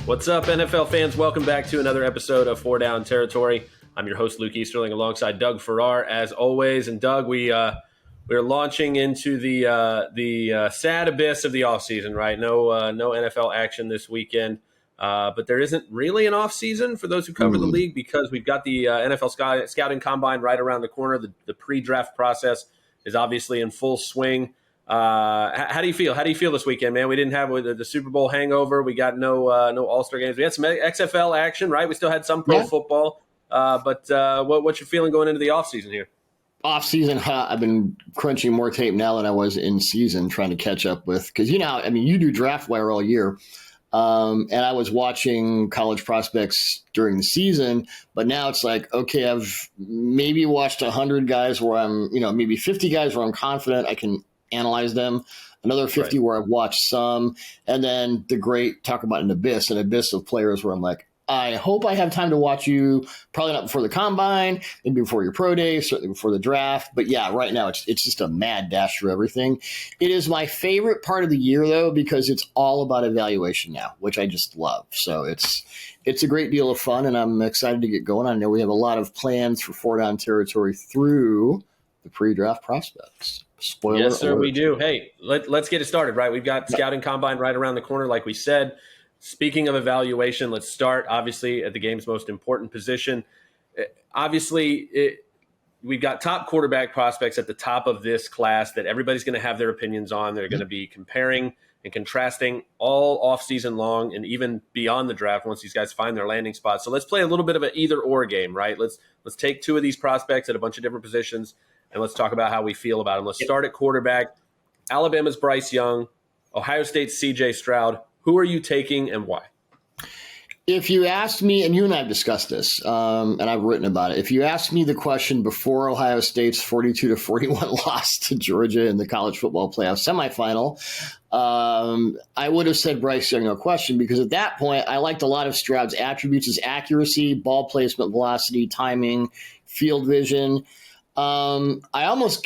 What's up, NFL fans? Welcome back to another episode of Four Down Territory. I'm your host, Luke Easterling, alongside Doug Farrar, as always. And Doug, we're launching into the sad abyss of the offseason, right? No NFL action this weekend, but there isn't really an offseason for those who cover the league because we've got the NFL scouting combine right around the corner. The pre-draft process is obviously in full swing. How do you feel? How do you feel this weekend, man? We didn't have the Super Bowl hangover. We got no All-Star games. We had some XFL action, right? We still had some pro football. But what's your feeling going into the offseason here? Off-season, I've been crunching more tape now than I was in season, trying to catch up with. Because, you do draft wire all year. And I was watching college prospects during the season, but now it's like, okay, I've maybe watched 100 guys where I'm, maybe 50 guys where I'm confident I can analyze them, another 50 where I've watched some, and then talk about an abyss of players where I'm like, I hope I have time to watch you, probably not before the combine, maybe before your pro day, certainly before the draft. But yeah, right now it's just a mad dash through everything. It is my favorite part of the year, though, because it's all about evaluation now, which I just love. So it's a great deal of fun, and I'm excited to get going. I know we have a lot of plans for Four Down Territory through the pre-draft prospects. Spoiler yes, sir, alert. we do. Hey, let's get it started, right? We've got scouting combine right around the corner, like we said. Speaking of evaluation, let's start, obviously, at the game's most important position. Obviously, we've got top quarterback prospects at the top of this class that everybody's going to have their opinions on. They're going to be comparing and contrasting all offseason long and even beyond the draft once these guys find their landing spot. So let's play a little bit of an either-or game, right? Let's take two of these prospects at a bunch of different positions, and let's talk about how we feel about them. Let's start at quarterback. Alabama's Bryce Young, Ohio State's C.J. Stroud. Who are you taking and why? If you asked me, and you and I have discussed this, and I've written about it. If you asked me the question before Ohio State's 42-41 loss to Georgia in the college football playoff semifinal, I would have said Bryce Young, no question, because at that point, I liked a lot of Stroud's attributes: his accuracy, ball placement, velocity, timing, field vision. I almost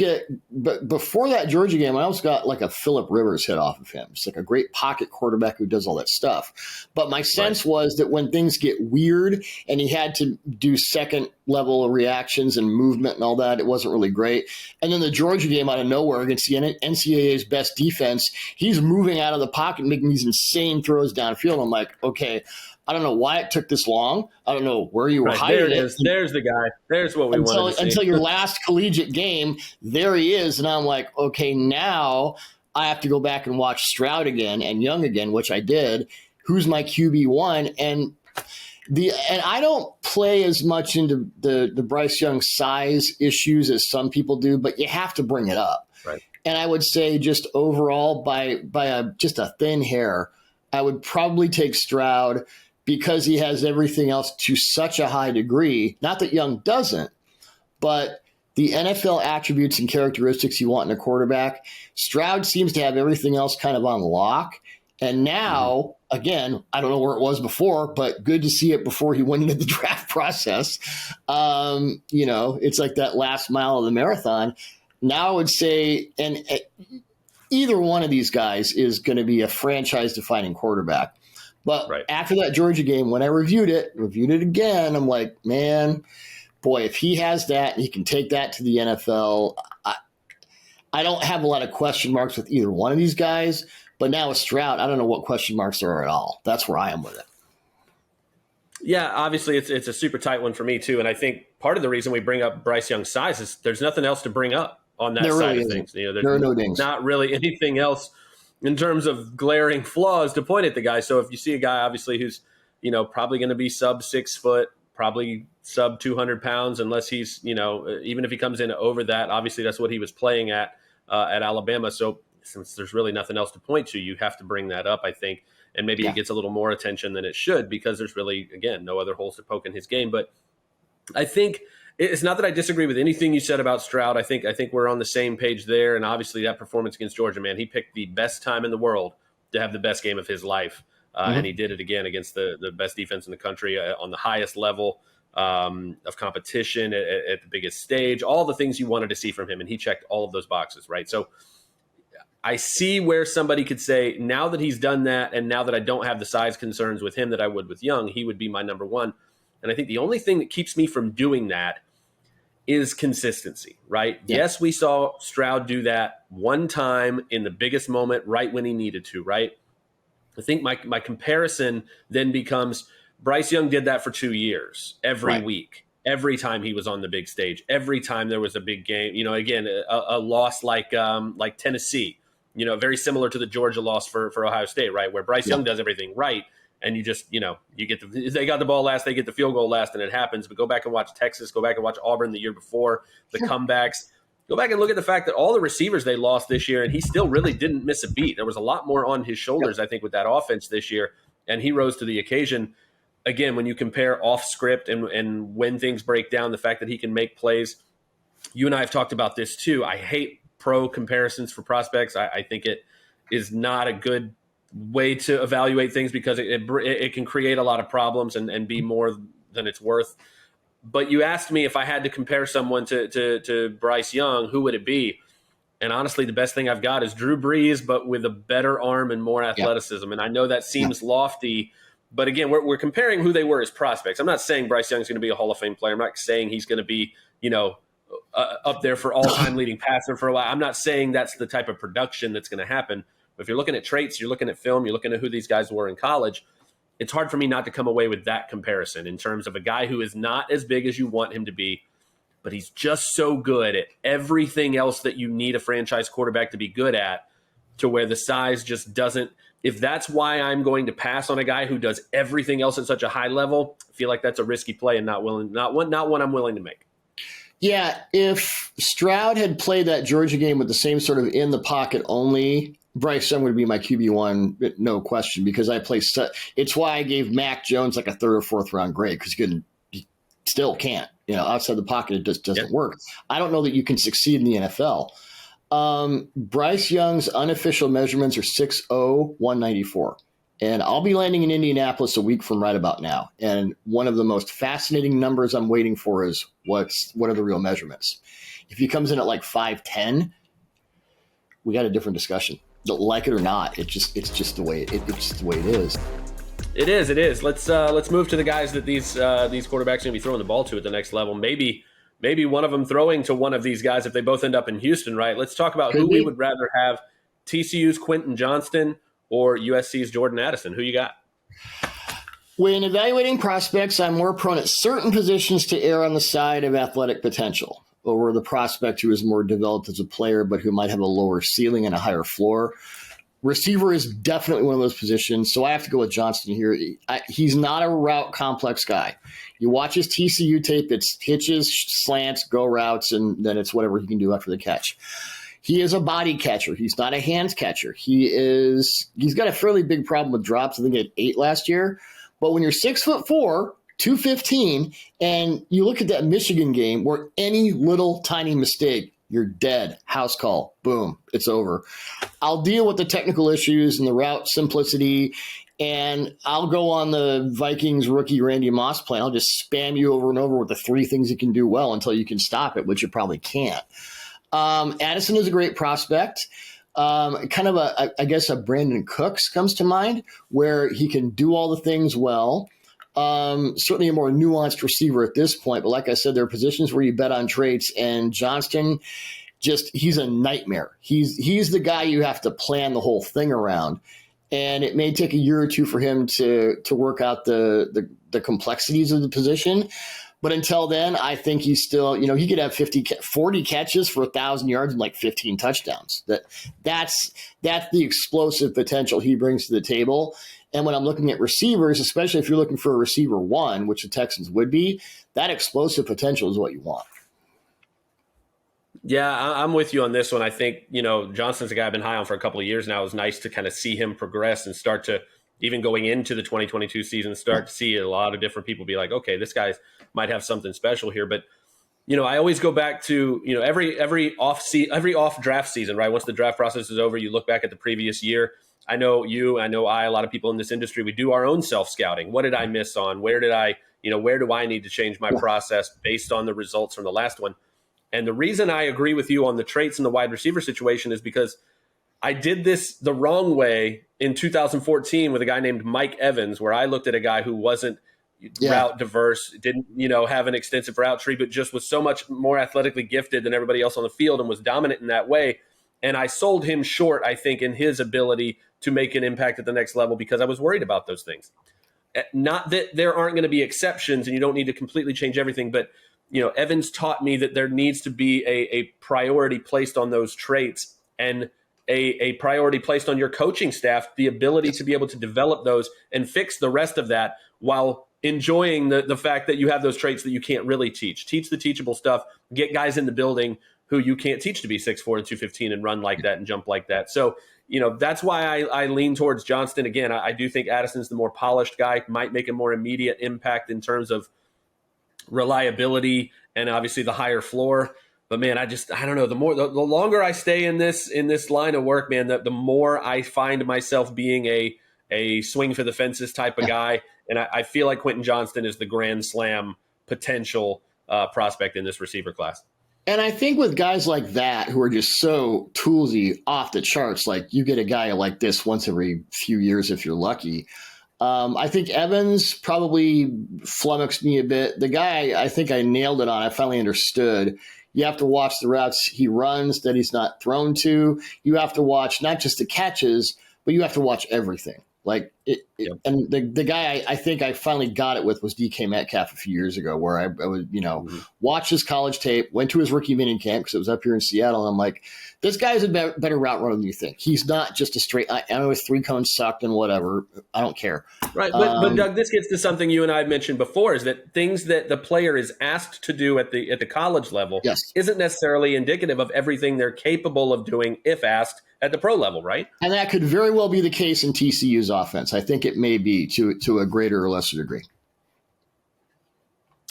but before that Georgia game, I almost got like a Phillip Rivers hit off of him. It's like a great pocket quarterback who does all that stuff. But my sense was that when things get weird and he had to do second level reactions and movement and all that, it wasn't really great. And then the Georgia game out of nowhere against the NCAA's best defense, he's moving out of the pocket, making these insane throws downfield. I'm like, okay, I don't know why it took this long. I don't know where you were hiding. There it is. There's the guy. There's what we wanted to see. Until your last collegiate game, there he is. And I'm like, okay, now I have to go back and watch Stroud again and Young again, which I did. Who's my QB1? And I don't play as much into the Bryce Young size issues as some people do, but you have to bring it up. Right. And I would say just overall, by just a thin hair, I would probably take Stroud, because he has everything else to such a high degree. Not that Young doesn't, but the NFL attributes and characteristics you want in a quarterback, Stroud seems to have everything else kind of on lock. And now, again, I don't know where it was before, but good to see it before he went into the draft process. It's like that last mile of the marathon. Now I would say, and either one of these guys is going to be a franchise-defining quarterback. But after that Georgia game, when I reviewed it again, I'm like, man, boy, if he has that and he can take that to the NFL, I don't have a lot of question marks with either one of these guys. But now with Stroud, I don't know what question marks there are at all. That's where I am with it. Yeah, obviously it's a super tight one for me too. And I think part of the reason we bring up Bryce Young's size is there's nothing else to bring up on that side of things. There are no dings. Not really anything else in terms of glaring flaws to point at the guy. So if you see a guy, obviously, who's, probably going to be sub 6 foot, probably sub 200 pounds, unless he's, even if he comes in over that, obviously that's what he was playing at Alabama. So since there's really nothing else to point to, you have to bring that up, I think. And maybe it gets a little more attention than it should, because there's really, again, no other holes to poke in his game. But I think it's not that I disagree with anything you said about Stroud. I think we're on the same page there. And obviously that performance against Georgia, man, he picked the best time in the world to have the best game of his life. And he did it again against the best defense in the country on the highest level of competition at the biggest stage, all the things you wanted to see from him. And he checked all of those boxes, right? So I see where somebody could say, now that he's done that, and now that I don't have the size concerns with him that I would with Young, he would be my number one. And I think the only thing that keeps me from doing that is consistency, right? Yeah. Yes, we saw Stroud do that one time in the biggest moment, right when he needed to, right? I think my comparison then becomes Bryce Young did that for 2 years, every week, every time he was on the big stage, every time there was a big game. You know, again, a loss like Tennessee, you know, very similar to the Georgia loss for Ohio State, right? Where Bryce Young does everything right. And you just, you know, they got the ball last, they get the field goal last, and it happens. But go back and watch Texas, go back and watch Auburn the year before, the comebacks. Go back and look at the fact that all the receivers they lost this year, and he still really didn't miss a beat. There was a lot more on his shoulders, I think, with that offense this year, and he rose to the occasion. Again, when you compare off script and when things break down, the fact that he can make plays, you and I have talked about this too. I hate pro comparisons for prospects. I think it is not a good way to evaluate things because it can create a lot of problems and be more than it's worth. But you asked me if I had to compare someone to Bryce Young, who would it be? And honestly, the best thing I've got is Drew Brees, but with a better arm and more athleticism. And I know that seems lofty, but again, we're comparing who they were as prospects. I'm not saying Bryce Young's going to be a Hall of Fame player. I'm not saying he's going to be, you know, up there for all-time leading passer for a while. I'm not saying that's the type of production that's going to happen. But if you're looking at traits, you're looking at film, you're looking at who these guys were in college, it's hard for me not to come away with that comparison in terms of a guy who is not as big as you want him to be, but he's just so good at everything else that you need a franchise quarterback to be good at, to where the size just doesn't. If that's why I'm going to pass on a guy who does everything else at such a high level, I feel like that's a risky play and not one I'm willing to make. Yeah, if Stroud had played that Georgia game with the same sort of in the pocket only, Bryce Young would be my QB1, no question, because it's why I gave Mac Jones like a third or fourth round grade, because he still can't. You know, outside the pocket, it just doesn't work. I don't know that you can succeed in the NFL. Bryce Young's unofficial measurements are 6'0", 194. And I'll be landing in Indianapolis a week from right about now. And one of the most fascinating numbers I'm waiting for is what are the real measurements. If he comes in at like 5'10", we got a different discussion. Like it or not, it's just the way it is. It is. Let's move to the guys that these quarterbacks are going to be throwing the ball to at the next level. Maybe one of them throwing to one of these guys if they both end up in Houston, right? Let's talk about who we would rather have: TCU's Quentin Johnston or USC's Jordan Addison. Who you got? When evaluating prospects, I'm more prone at certain positions to err on the side of athletic potential over the prospect who is more developed as a player, but who might have a lower ceiling and a higher floor. Receiver is definitely one of those positions, so I have to go with Johnston here. He's not a route complex guy. You watch his TCU tape, it's hitches, slants, go routes, and then it's whatever he can do after the catch. He is a body catcher. He's not a hands catcher. He's got a fairly big problem with drops. I think he had 8 last year. But when you're 6'4", 215, and you look at that Michigan game where any little tiny mistake, you're dead. House call. Boom. It's over. I'll deal with the technical issues and the route simplicity, and I'll go on the Vikings rookie Randy Moss plan. I'll just spam you over and over with the 3 things you can do well until you can stop it, which you probably can't. Addison is a great prospect. Kind of a Brandon Cooks comes to mind, where he can do all the things well. Certainly a more nuanced receiver at this point. But like I said, there are positions where you bet on traits, and Johnston, he's a nightmare. He's the guy you have to plan the whole thing around. And it may take a year or two for him to work out the complexities of the position. But until then, I think he's still, he could have 40 catches for 1,000 yards and like 15 touchdowns. That's the explosive potential he brings to the table. And when I'm looking at receivers, especially if you're looking for a receiver 1, which the Texans would be, that explosive potential is what you want. Yeah, I'm with you on this one. I think, Johnston's a guy I've been high on for a couple of years now. It was nice to kind of see him progress and start to, even going into the 2022 season, start to see a lot of different people be like, okay, this guy might have something special here. But, I always go back to, every off draft season, right? Once the draft process is over, you look back at the previous year. I know a lot of people in this industry, we do our own self-scouting. What did I miss on? Where do I need to change my process based on the results from the last one? And the reason I agree with you on the traits in the wide receiver situation is because I did this the wrong way in 2014 with a guy named Mike Evans, where I looked at a guy who wasn't route diverse, didn't, have an extensive route tree, but just was so much more athletically gifted than everybody else on the field and was dominant in that way. And I sold him short, I think, in his ability to make an impact at the next level because I was worried about those things. Not that there aren't going to be exceptions and you don't need to completely change everything, but Evans taught me that there needs to be a priority placed on those traits and a priority placed on your coaching staff, the ability to be able to develop those and fix the rest of that while enjoying the fact that you have those traits that you can't really teach. Teach the teachable stuff, get guys in the building who you can't teach to be 6'4" and 215 and run like that and jump like that. So, that's why I lean towards Johnston. Again, I do think Addison's the more polished guy, might make a more immediate impact in terms of reliability and obviously the higher floor. But man, I don't know. The longer I stay in this line of work, man, the more I find myself being a swing for the fences type of guy. And I feel like Quentin Johnston is the grand slam potential prospect in this receiver class. And I think with guys like that who are just so toolsy off the charts, like you get a guy like this once every few years if you're lucky. I think Evans probably flummoxed me a bit. The guy, I think I nailed it on. I finally understood. You have to watch the routes he runs that he's not thrown to. You have to watch not just the catches, but you have to watch everything. And the guy I think I finally got it with was DK Metcalf a few years ago, where I would, watch his college tape, went to his rookie mini camp because it was up here in Seattle. And I'm like, this guy's a better route runner than you think. He's not just a straight, I know his 3-cone sucked and whatever. I don't care. Right. But Doug, this gets to something you and I mentioned before, is that things that the player is asked to do at the college level isn't necessarily indicative of everything they're capable of doing if asked at the pro level, right? And that could very well be the case in TCU's offense. I think it may be to a greater or lesser degree.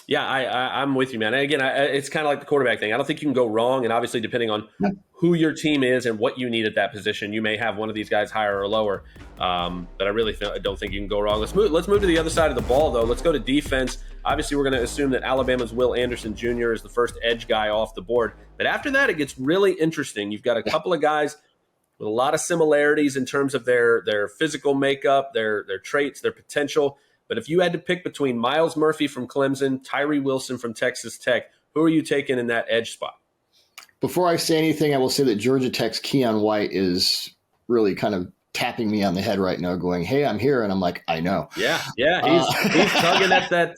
Yeah, I'm with you, man. And again, it's kind of like the quarterback thing. I don't think you can go wrong. And obviously, depending on who your team is and what you need at that position, you may have one of these guys higher or lower. But I really don't think you can go wrong. Let's move to the other side of the ball, though. Let's go to defense. Obviously, we're going to assume that Alabama's Will Anderson Jr. is the first edge guy off the board. But after that, it gets really interesting. You've got a couple of guys with a lot of similarities in terms of their physical makeup, their traits, their potential. But if you had to pick between Myles Murphy from Clemson, Tyree Wilson from Texas Tech, who are you taking in that edge spot? Before I say anything, I will say that Georgia Tech's Keon White is really kind of tapping me on the head right now, going, "Hey, I'm here," and I'm like, "I know." Yeah, he's tugging at that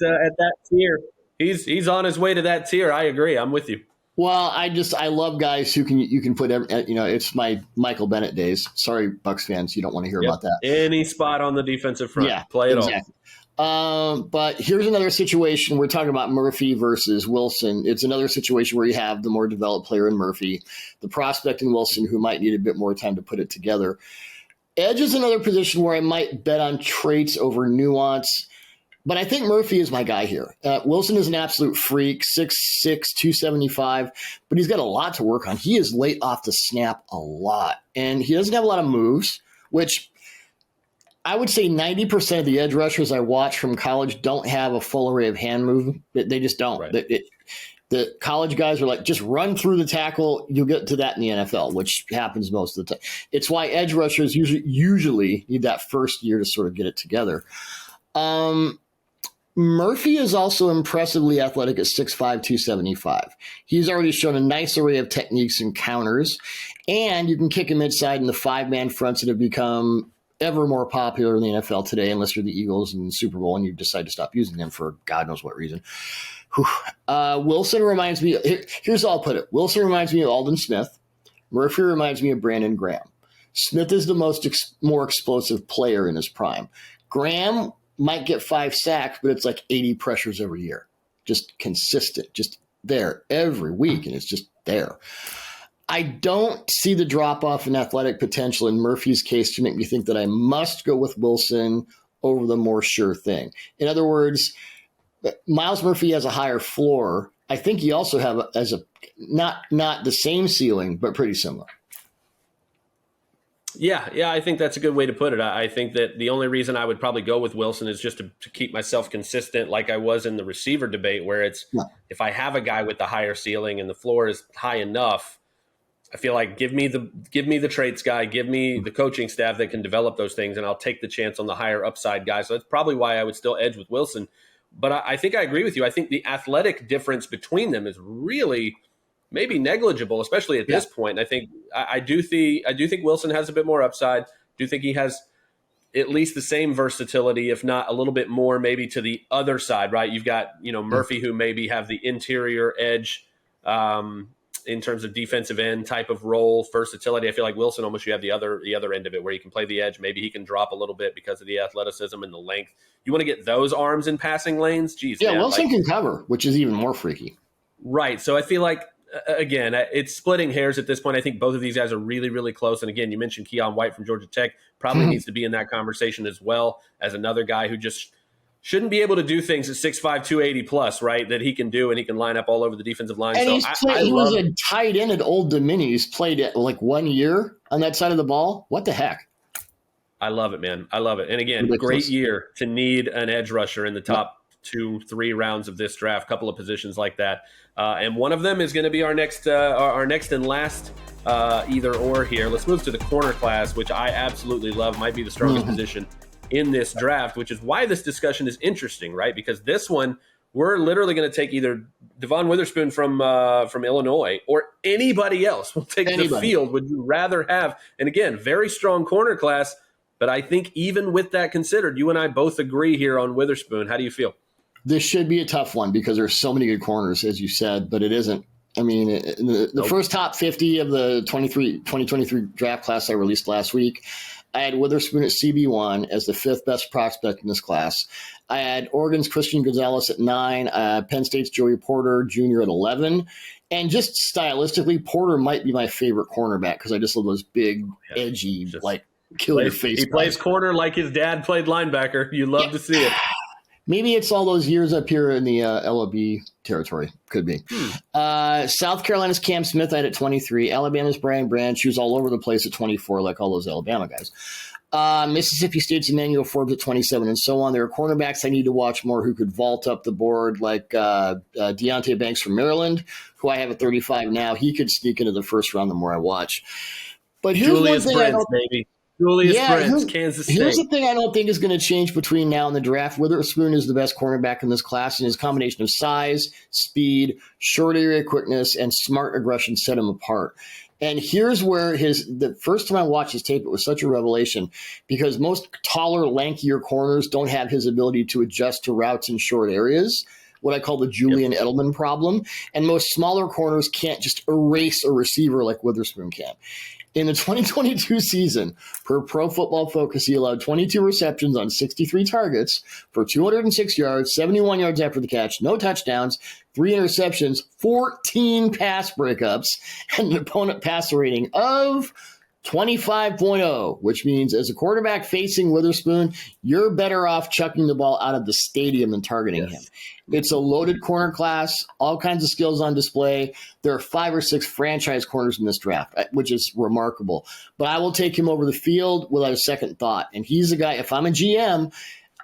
tier. He's on his way to that tier. I agree. I'm with you. Well, I love guys who you can put, it's my Michael Bennett days. Sorry, Bucs fans, you don't want to hear about that. Any spot on the defensive front, play it exactly. all. But here's another situation. We're talking about Murphy versus Wilson. It's another situation where you have the more developed player in Murphy, the prospect in Wilson who might need a bit more time to put it together. Edge is another position where I might bet on traits over nuance. But I think Murphy is my guy here. Wilson is an absolute freak, 6'6", 275, but he's got a lot to work on. He is late off the snap a lot, and he doesn't have a lot of moves, which I would say 90% of the edge rushers I watch from college don't have a full array of hand movement. They just don't. Right. The college guys are like, just run through the tackle. You'll get to that in the NFL, which happens most of the time. It's why edge rushers usually need that first year to sort of get it together. Murphy is also impressively athletic at 6'5", 275. He's already shown a nice array of techniques and counters, and you can kick him inside in the 5-man fronts that have become ever more popular in the NFL today, unless you're the Eagles in the Super Bowl and you decide to stop using them for God knows what reason. Wilson reminds me, here's how I'll put it. Wilson reminds me of Aldon Smith. Murphy reminds me of Brandon Graham. Smith is the more explosive player in his prime. Graham might get 5 sacks, but it's like 80 pressures every year. Just consistent, just there every week, and it's just there. I don't see the drop-off in athletic potential in Murphy's case to make me think that I must go with Wilson over the more sure thing. In other words, Myles Murphy has a higher floor. I think he also has not the same ceiling, but pretty similar. Yeah, I think that's a good way to put it. I think that the only reason I would probably go with Wilson is just to keep myself consistent like I was in the receiver debate, where it's if I have a guy with the higher ceiling and the floor is high enough, I feel like give me the traits guy, give me the coaching staff that can develop those things, and I'll take the chance on the higher upside guy. So that's probably why I would still edge with Wilson. But I think I agree with you. I think the athletic difference between them is really maybe negligible, especially at this point. And I think I do think Wilson has a bit more upside. Do think he has at least the same versatility, if not a little bit more, maybe to the other side, right? You've got, Murphy, who maybe have the interior edge in terms of defensive end type of role, versatility. I feel like Wilson, almost you have the other end of it where he can play the edge. Maybe he can drop a little bit because of the athleticism and the length. You want to get those arms in passing lanes? Jeez, yeah, man, Wilson can cover, which is even more freaky. Right. So I feel like, again, it's splitting hairs at this point. I think both of these guys are really, really close. And again, you mentioned Keon White from Georgia Tech, probably needs to be in that conversation as well as another guy who just shouldn't be able to do things at 6'5", 280 plus, right? That he can do, and he can line up all over the defensive line. And so he was a tight end at Old Dominion. He's played it like 1 year on that side of the ball. What the heck? I love it, man. I love it. And again, great year to need an edge rusher in the top 2-3 rounds of this draft. Couple of positions like that, and one of them is going to be our next and last either or here. Let's move to the corner class, which I absolutely love. Might be the strongest position in this draft, which is why this discussion is interesting, right? Because this one, we're literally going to take either Devon Witherspoon from Illinois or anybody else. We'll take the field. Would you rather have? And again, very strong corner class. But I think even with that considered, you and I both agree here on Witherspoon. How do you feel? This should be a tough one because there's so many good corners, as you said, but it isn't. I mean, the first top 50 of the 2023 draft class I released last week, I had Witherspoon at CB1 as the 5th best prospect in this class. I had Oregon's Christian Gonzalez at 9, Penn State's Joey Porter Jr. at 11. And just stylistically, Porter might be my favorite cornerback because I just love those big, edgy, kill your face. He plays corner like his dad played linebacker. You love to see it. Maybe it's all those years up here in the LOB territory. Could be. South Carolina's Cam Smith I had at 23. Alabama's Brian Branch. She was all over the place at 24, like all those Alabama guys. Mississippi State's Emmanuel Forbes at 27, and so on. There are cornerbacks I need to watch more who could vault up the board, like Deonte Banks from Maryland, who I have at 35 now. He could sneak into the first round the more I watch. But here's Julius one thing Brents, baby. Julius Brents, Kansas State. Here's the thing I don't think is going to change between now and the draft. Witherspoon is the best cornerback in this class, and his combination of size, speed, short area quickness, and smart aggression set him apart. And here's where the first time I watched his tape, it was such a revelation because most taller, lankier corners don't have his ability to adjust to routes in short areas, what I call the Julian Edelman problem. And most smaller corners can't just erase a receiver like Witherspoon can. In the 2022 season, per Pro Football Focus, he allowed 22 receptions on 63 targets for 206 yards, 71 yards after the catch, no touchdowns, 3 interceptions, 14 pass breakups, and an opponent passer rating of 25.0, which means as a quarterback facing Witherspoon, you're better off chucking the ball out of the stadium than targeting him. It's a loaded corner class, all kinds of skills on display. There are 5 or 6 franchise corners in this draft, which is remarkable. But I will take him over the field without a second thought. And he's a guy, if I'm a GM,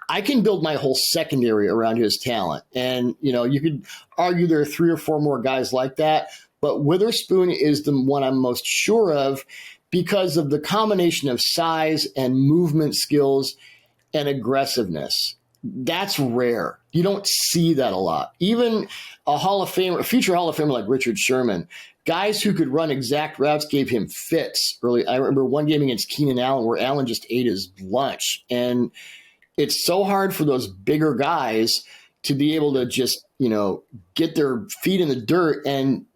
I can build my whole secondary around his talent. And, you could argue there are 3 or 4 more guys like that. But Witherspoon is the one I'm most sure of because of the combination of size and movement skills and aggressiveness. That's rare. You don't see that a lot. Even a future Hall of Famer like Richard Sherman, guys who could run exact routes gave him fits early. I remember one game against Keenan Allen where Allen just ate his lunch. And it's so hard for those bigger guys to be able to just, get their feet in the dirt and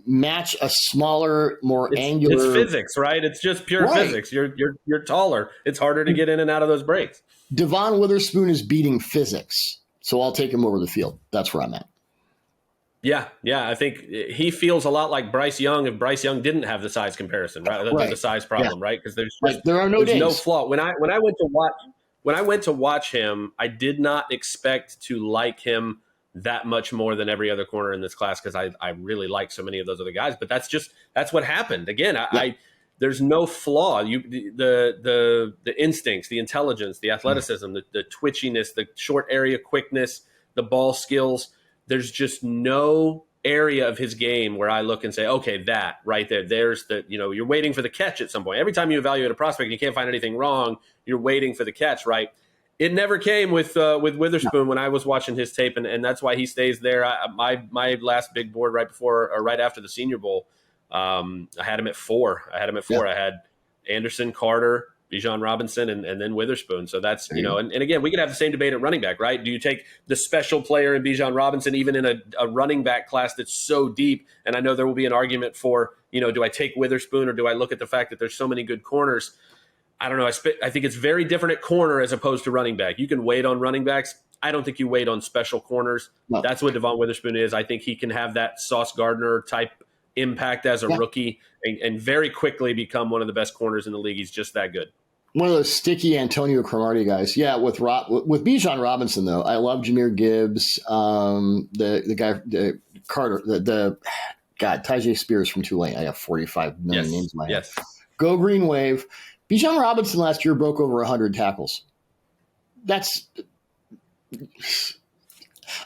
match a smaller, more angular. It's physics, right? It's just pure physics. You're taller. It's harder to get in and out of those breaks. Devon Witherspoon is beating physics, so I'll take him over the field. That's where I'm at. Yeah. I think he feels a lot like Bryce Young if Bryce Young didn't have the size comparison, right? The size problem, right? Because there's no flaw. When I went to watch him, I did not expect to like him that much more than every other corner in this class because I really like so many of those other guys. But that's what happened. Again, there's no flaw. The instincts, the intelligence, the athleticism, the twitchiness, the short area quickness, the ball skills. There's just no area of his game where I look and say, okay, that right there's the, you're waiting for the catch at some point. Every time you evaluate a prospect and you can't find anything wrong, you're waiting for the catch, right? It never came with Witherspoon when I was watching his tape, and that's why he stays there. My last big board right before or right after the Senior Bowl, I had him at 4. I had Anderson, Carter, Bijan Robinson, and then Witherspoon. So that's, and again, we could have the same debate at running back, right? Do you take the special player in Bijan Robinson, even in a running back class that's so deep? And I know there will be an argument for, do I take Witherspoon or do I look at the fact that there's so many good corners? I don't know. I think it's very different at corner as opposed to running back. You can wait on running backs. I don't think you wait on special corners. No. That's what Devon Witherspoon is. I think he can have that Sauce Gardner type impact as a rookie and very quickly become one of the best corners in the league. He's just that good. One of those sticky Antonio Cromartie guys. Yeah, with Bijan Robinson, though, I love Jahmyr Gibbs, the guy, Carter, Tyjae Spears from Tulane. I have 45 million names in my head. Yes. Go Green Wave. Bijan Robinson last year broke over 100 tackles.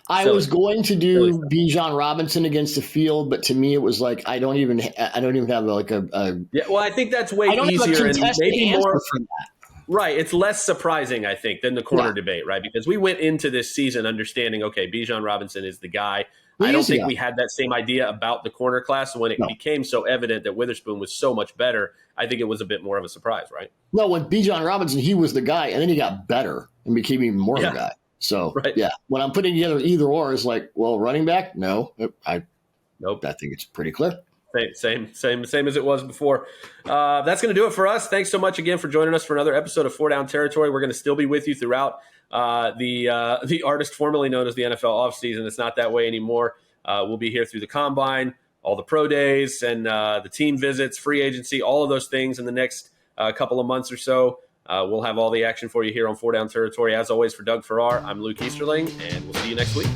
I was going to do Bijan Robinson against the field, but to me it was like I don't even have like a yeah. Well, I think that's way easier and maybe more. Right, it's less surprising, I think, than the corner debate, right? Because we went into this season understanding, okay, Bijan Robinson is the guy. I don't think we had that same idea about the corner class. So when it became so evident that Witherspoon was so much better, I think it was a bit more of a surprise, right? No, with Bijan Robinson, he was the guy, and then he got better and became even more of a guy. So, when I'm putting together either or, it's like, well, running back, no. I think it's pretty clear. Same as it was before. That's going to do it for us. Thanks so much again for joining us for another episode of 4 Down Territory. We're going to still be with you throughout the artist formerly known as the NFL offseason. It's not that way anymore. We'll be here through the combine, all the pro days, and the team visits, free agency, all of those things in the next couple of months or so. We'll have all the action for you here on 4 Down Territory. As always, for Doug Farrar, I'm Luke Easterling, and we'll see you next week.